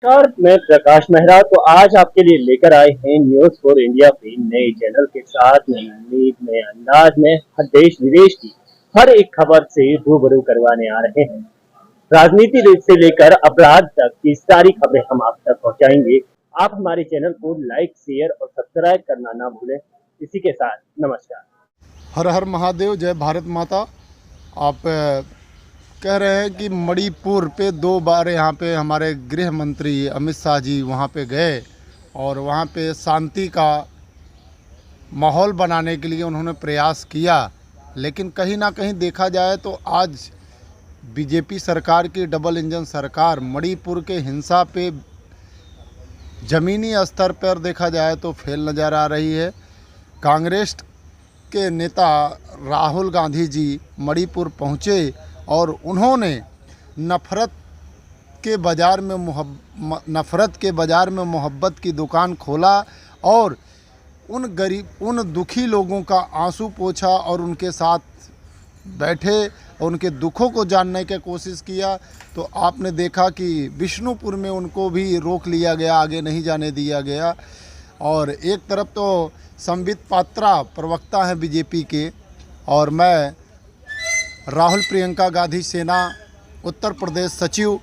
नमस्कार, मैं प्रकाश मेहरा। तो आज आपके लिए लेकर आए हैं न्यूज फॉर इंडिया के नए चैनल के साथ नई उम्मीद, नए अंदाज में हर देश विदेश की हर एक खबर से रूबरू करवाने आ रहे हैं। राजनीति से लेकर अपराध तक की सारी खबरें हम आप तक पहुंचाएंगे। आप हमारे चैनल को लाइक, शेयर और सब्सक्राइब करना ना भूलें। इसी के साथ नमस्कार। हर हर महादेव, जय भारत माता। आप कह रहे हैं कि मणिपुर पे 2 बार यहाँ पे हमारे गृह मंत्री अमित शाह जी वहाँ पे गए और वहाँ पे शांति का माहौल बनाने के लिए उन्होंने प्रयास किया, लेकिन कहीं ना कहीं देखा जाए तो आज बीजेपी सरकार की डबल इंजन सरकार मणिपुर के हिंसा पे ज़मीनी स्तर पर देखा जाए तो फेल नज़र आ रही है। कांग्रेस के नेता राहुल गांधी जी मणिपुर पहुँचे और उन्होंने नफ़रत के बाज़ार में मोहब्बत की दुकान खोला और उन दुखी लोगों का आंसू पोंछा और उनके साथ बैठे और उनके दुखों को जानने की कोशिश किया। तो आपने देखा कि बिष्णुपुर में उनको भी रोक लिया गया, आगे नहीं जाने दिया गया। और एक तरफ तो संबित पात्रा प्रवक्ता हैं बीजेपी के, और मैं राहुल प्रियंका गांधी सेना उत्तर प्रदेश सचिव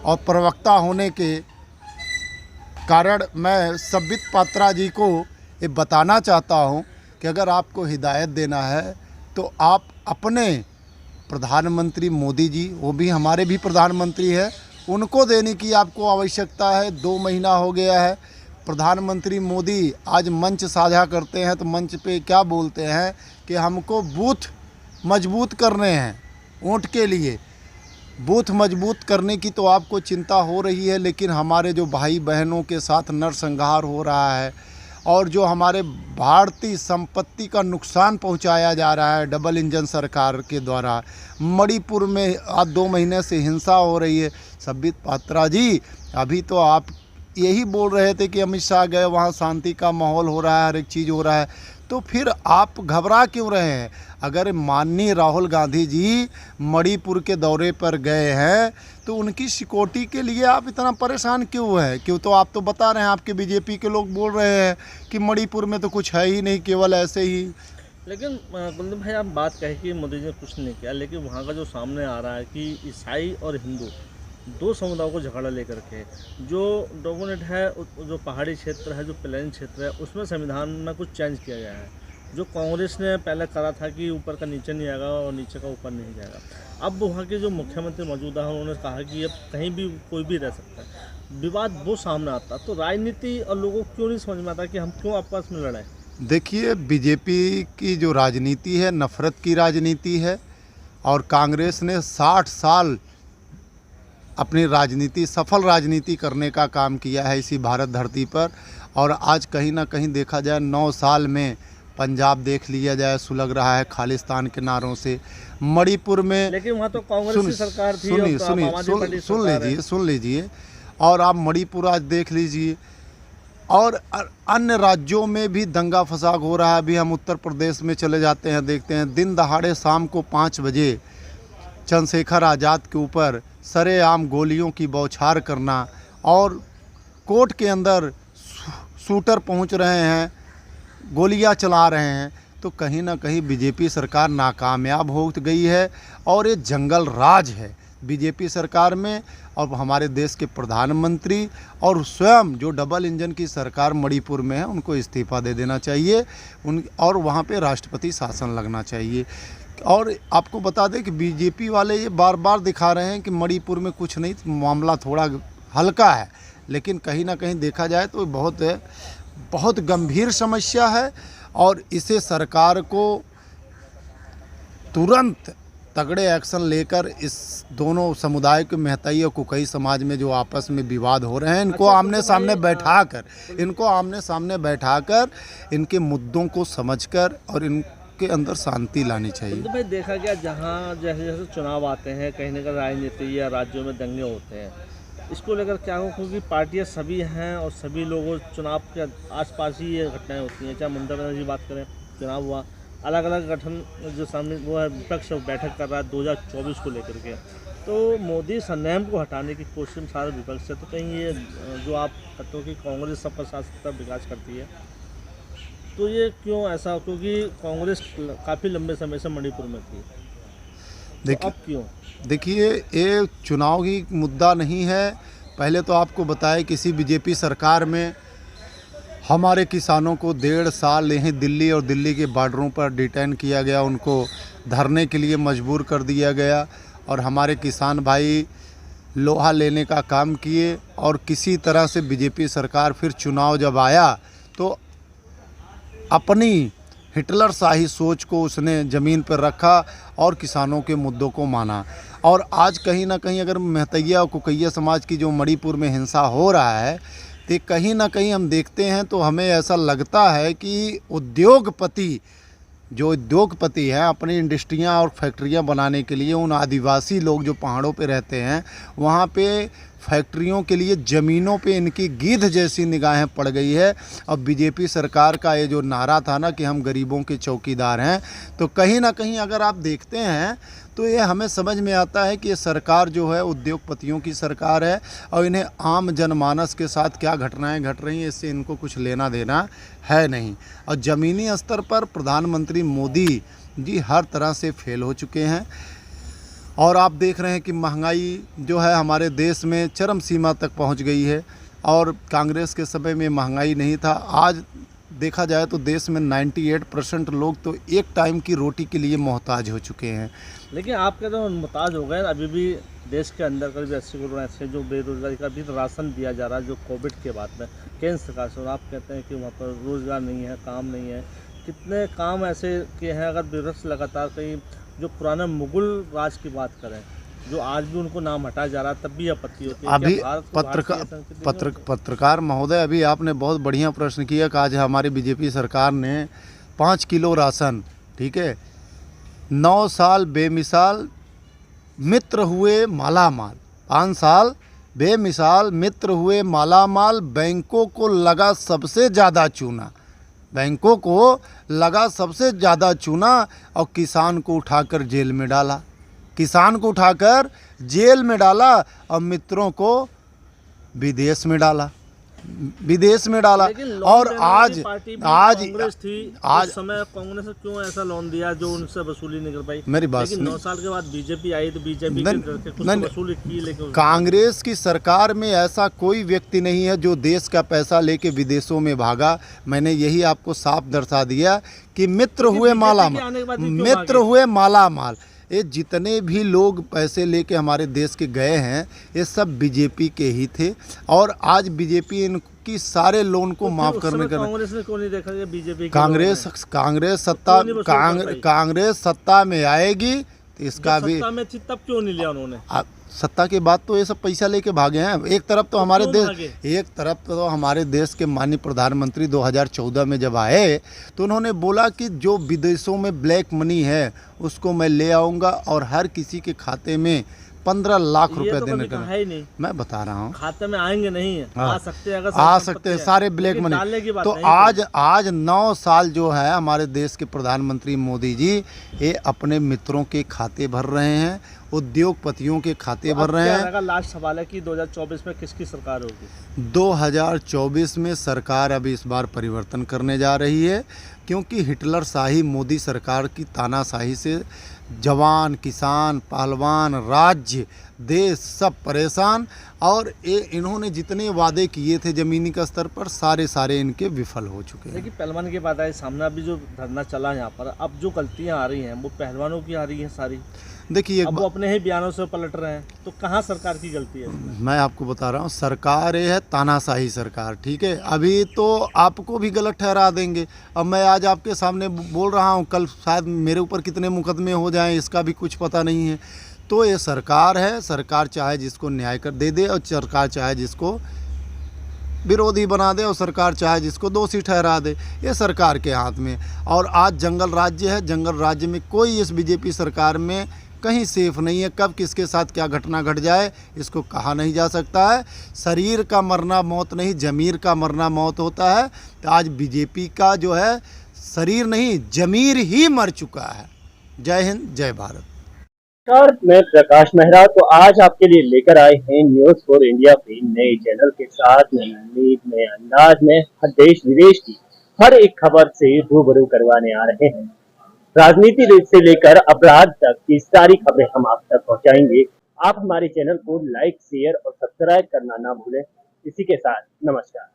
और प्रवक्ता होने के कारण मैं संबित पात्रा जी को ये बताना चाहता हूँ कि अगर आपको हिदायत देना है तो आप अपने प्रधानमंत्री मोदी जी, वो भी हमारे भी प्रधानमंत्री है, उनको देने की आपको आवश्यकता है। 2 महीना हो गया है। प्रधानमंत्री मोदी आज मंच साझा करते हैं तो मंच पे क्या बोलते हैं कि हमको बूथ मजबूत करने हैं। वोट के लिए बूथ मजबूत करने की तो आपको चिंता हो रही है, लेकिन हमारे जो भाई बहनों के साथ नरसंहार हो रहा है और जो हमारे भारतीय संपत्ति का नुकसान पहुंचाया जा रहा है डबल इंजन सरकार के द्वारा, मणिपुर में आज 2 महीने से हिंसा हो रही है। संबित पात्रा जी, अभी तो आप यही बोल रहे थे कि अमित शाह गए, वहाँ शांति का माहौल हो रहा है, हर एक चीज़ हो रहा है, तो फिर आप घबरा क्यों रहे हैं? अगर माननीय राहुल गांधी जी मणिपुर के दौरे पर गए हैं तो उनकी सिक्योरिटी के लिए आप इतना परेशान क्यों है? क्यों, तो आप तो बता रहे हैं, आपके बीजेपी के लोग बोल रहे हैं कि मणिपुर में तो कुछ है ही नहीं, केवल ऐसे ही। लेकिन कुलदीप भाई, आप बात कहे कि मोदी जी ने कुछ नहीं किया, लेकिन वहाँ का जो सामने आ रहा है कि ईसाई और हिंदू 2 समुदायों को झगड़ा लेकर के जो डोमिनेट है, जो पहाड़ी क्षेत्र है, जो प्लेन क्षेत्र है, उसमें संविधान में कुछ चेंज किया गया है। जो कांग्रेस ने पहले करा था कि ऊपर का नीचे नहीं आएगा और नीचे का ऊपर नहीं जाएगा। अब वहाँ के जो मुख्यमंत्री मौजूदा हैं, उन्होंने कहा कि अब कहीं भी कोई भी रह सकता है। विवाद वो सामने आता, तो राजनीति और लोगों को क्यों नहीं समझ में आता कि हम क्यों आपस में लड़ाएं? देखिए, बीजेपी की जो राजनीति है नफ़रत की राजनीति है, और कांग्रेस ने 60 साल अपनी राजनीति, सफल राजनीति करने का काम किया है इसी भारत धरती पर। और आज कहीं ना कहीं देखा जाए 9 साल में पंजाब देख लिया जाए सुलग रहा है खालिस्तान के नारों से। मणिपुर में लेकिन वहाँ तो कांग्रेस की सरकार थी। सुन लीजिए, और आप मणिपुर आज देख लीजिए, और अन्य राज्यों में भी दंगा फसाद हो रहा है। अभी हम उत्तर प्रदेश में चले जाते हैं, देखते हैं दिन दहाड़े शाम को 5 बजे चंद्रशेखर आज़ाद के ऊपर सरेआम गोलियों की बौछार करना, और कोर्ट के अंदर शूटर पहुंच रहे हैं, गोलियां चला रहे हैं। तो कहीं ना कहीं बीजेपी सरकार नाकामयाब हो गई है और ये जंगल राज है बीजेपी सरकार में। और हमारे देश के प्रधानमंत्री और स्वयं जो डबल इंजन की सरकार मणिपुर में है, उनको इस्तीफा दे देना चाहिए और वहाँ पे राष्ट्रपति शासन लगना चाहिए। और आपको बता दें कि बीजेपी वाले ये बार बार दिखा रहे हैं कि मणिपुर में कुछ नहीं, मामला थोड़ा हल्का है, लेकिन कहीं ना कहीं देखा जाए तो बहुत गंभीर समस्या है। और इसे सरकार को तुरंत तगड़े एक्शन लेकर इस दोनों समुदाय के महताई और कुकई समाज में जो आपस में विवाद हो रहे हैं, इनको आमने सामने बैठाकर इनके मुद्दों को समझकर और के अंदर शांति लानी चाहिए। तो भाई, देखा गया जहाँ जैसे जैसे चुनाव आते हैं, कहीं ना कहीं राजनीति या राज्यों में दंगे होते हैं, इसको लेकर क्या हो, क्योंकि पार्टियां सभी हैं और सभी लोगों चुनाव के आसपास ही ये घटनाएं होती हैं। चाहे ममता बनर्जी बात करें, चुनाव हुआ, अलग अलग गठन जो सामने वो है विपक्ष बैठक कर रहा है 2024 को लेकर के, तो मोदी सरनेम को हटाने की कोशिश में सारे विपक्ष है, तो कहीं ये जो आप कहते हो कि कांग्रेस सबका साथ सबका विकास करती है, तो ये क्यों ऐसा? क्योंकि कांग्रेस काफ़ी लंबे समय से मणिपुर में थी, तो अब क्यों? देखिए, ये चुनाव की मुद्दा नहीं है। पहले तो आपको बताएं, किसी बीजेपी सरकार में हमारे किसानों को 1.5 साल यहीं दिल्ली और दिल्ली के बॉर्डरों पर डिटेन किया गया, उनको धरने के लिए मजबूर कर दिया गया और हमारे किसान भाई लोहा लेने का काम किए। और किसी तरह से बीजेपी सरकार फिर चुनाव जब आया तो अपनी हिटलर शाही सोच को उसने ज़मीन पर रखा और किसानों के मुद्दों को माना। और आज कहीं ना कहीं अगर महतैया और कुकैया समाज की जो मणिपुर में हिंसा हो रहा है, तो कहीं ना कहीं हम देखते हैं तो हमें ऐसा लगता है कि जो उद्योगपति हैं अपनी इंडस्ट्रियां और फैक्ट्रियां बनाने के लिए, उन आदिवासी लोग जो पहाड़ों पे रहते हैं वहाँ पे फैक्ट्रियों के लिए ज़मीनों पे इनकी गिद्ध जैसी निगाहें पड़ गई है। अब बीजेपी सरकार का ये जो नारा था ना कि हम गरीबों के चौकीदार हैं, तो कहीं ना कहीं अगर आप देखते हैं तो ये हमें समझ में आता है कि ये सरकार जो है उद्योगपतियों की सरकार है और इन्हें आम जनमानस के साथ क्या घटनाएं घट रही हैं इससे इनको कुछ लेना देना है नहीं। और ज़मीनी स्तर पर प्रधानमंत्री मोदी जी हर तरह से फेल हो चुके हैं। और आप देख रहे हैं कि महंगाई जो है हमारे देश में चरम सीमा तक पहुंच गई है और कांग्रेस के समय में महंगाई नहीं था। आज देखा जाए तो देश में 98% लोग तो एक टाइम की रोटी के लिए मोहताज हो चुके हैं। लेकिन आप कहते हो मोहताज हो गए, अभी भी देश के अंदर करीब 80 करोड़ ऐसे जो बेरोजगारी का भी राशन दिया जा रहा है जो कोविड के बाद में केंद्र सरकार से, और आप कहते हैं कि वहाँ पर रोज़गार नहीं है, काम नहीं है। कितने काम ऐसे के हैं, अगर विपक्ष लगातार कहीं जो पुराने मुगल राज की बात करें, जो आज भी उनको नाम हटाया जा रहा है, तब भी आपत्ति होती है। अभी क्या पत्रकार महोदय, अभी आपने बहुत बढ़िया प्रश्न किया कि आज हमारी बीजेपी सरकार ने 5 किलो राशन, ठीक है, 9 साल बेमिसाल मित्र हुए मालामाल, 5 साल बेमिसाल मित्र हुए मालामाल, बैंकों को लगा सबसे ज़्यादा चूना, बैंकों को लगा सबसे ज़्यादा चूना और किसान को उठाकर जेल में डाला, किसान को उठाकर जेल में डाला और मित्रों को विदेश में डाला, और आज कांग्रेस थी उस समय, कांग्रेस ने क्यों ऐसा लोन दिया जो उनसे वसूली नहीं कर पाई? मेरी बात लेकिन 9 साल के बाद बीजेपी आई तो बीजेपी कुछ वसूली की, लेकिन कांग्रेस की सरकार में ऐसा कोई व्यक्ति नहीं है जो देश का पैसा लेके विदेशों में भागा। मैंने यही आपको साफ दर्शा दिया कि मित्र हुए मालामाल, ये जितने भी लोग पैसे लेके हमारे देश के गए हैं ये सब बीजेपी के ही थे। और आज बीजेपी इनकी सारे लोन को माफ करने का, कांग्रेस ने क्यों नहीं देखा कि बीजेपी कांग्रेस सत्ता में आएगी तो इसका भी सत्ता में थी तब क्यों नहीं लिया उन्होंने? सत्ता के बाद तो ये सब पैसा लेके भागे हैं। एक तरफ तो हमारे देश के माननीय प्रधानमंत्री 2014 में जब आए तो उन्होंने बोला कि जो विदेशों में ब्लैक मनी है उसको मैं ले आऊँगा और हर किसी के खाते में 15 लाख रुपए देने का है ही नहीं। मैं बता रहा हूँ, खाते में आएंगे नहीं है, हाँ, आ सकते हैं सारे ब्लैक मनी। तो आज 9 साल जो है हमारे देश के प्रधानमंत्री मोदी जी ये अपने मित्रों के खाते भर रहे हैं, उद्योगपतियों के खाते भर रहे हैं। लास्ट सवाल है कि 2024 में किसकी सरकार होगी? 2024 में सरकार अभी इस बार परिवर्तन करने जा रही है, क्योंकि हिटलर शाही मोदी सरकार की तानाशाही से जवान, किसान, पहलवान, राज्य, देश सब परेशान। और इन्होंने जितने वादे किए थे ज़मीनी का स्तर पर सारे इनके विफल हो चुके हैं। लेकिन पहलवान की बात आई सामने, अभी जो धरना चला यहाँ पर, अब जो गलतियाँ आ रही हैं वो पहलवानों की आ रही हैं सारी। देखिए, अब वो अपने ही बयानों से पलट रहे हैं, तो कहाँ सरकार की गलती है? मैं आपको बता रहा हूँ, सरकार ये है तानाशाही सरकार, ठीक है। अभी तो आपको भी गलत ठहरा देंगे। अब मैं आज आपके सामने बोल रहा हूँ, कल शायद मेरे ऊपर कितने मुकदमे हो जाएं इसका भी कुछ पता नहीं है। तो ये सरकार है, सरकार चाहे जिसको न्याय कर दे और सरकार चाहे जिसको विरोधी बना दे और सरकार चाहे जिसको दोषी ठहरा दे, ये सरकार के हाथ में। और आज जंगल राज्य है, जंगल राज्य में कोई इस बीजेपी सरकार में कहीं सेफ नहीं है। कब किसके साथ क्या घटना घट जाए इसको कहा नहीं जा सकता है। शरीर का मरना मौत नहीं, ज़मीर का मरना मौत होता है। तो आज बीजेपी का जो है शरीर नहीं, ज़मीर ही मर चुका है। जय हिंद, जय भारत। नमस्कार, मैं प्रकाश मेहरा। तो आज आपके लिए लेकर आए हैं न्यूज फॉर इंडिया के नए चैनल के साथ नई उम्मीद नए अंदाज में हर देश विदेश की हर एक खबर से रूबरू करवाने आ रहे हैं। राजनीति से लेकर अपराध तक की सारी खबरें हम आप तक पहुंचाएंगे। आप हमारे चैनल को लाइक, शेयर और सब्सक्राइब करना ना भूलें। इसी के साथ नमस्कार।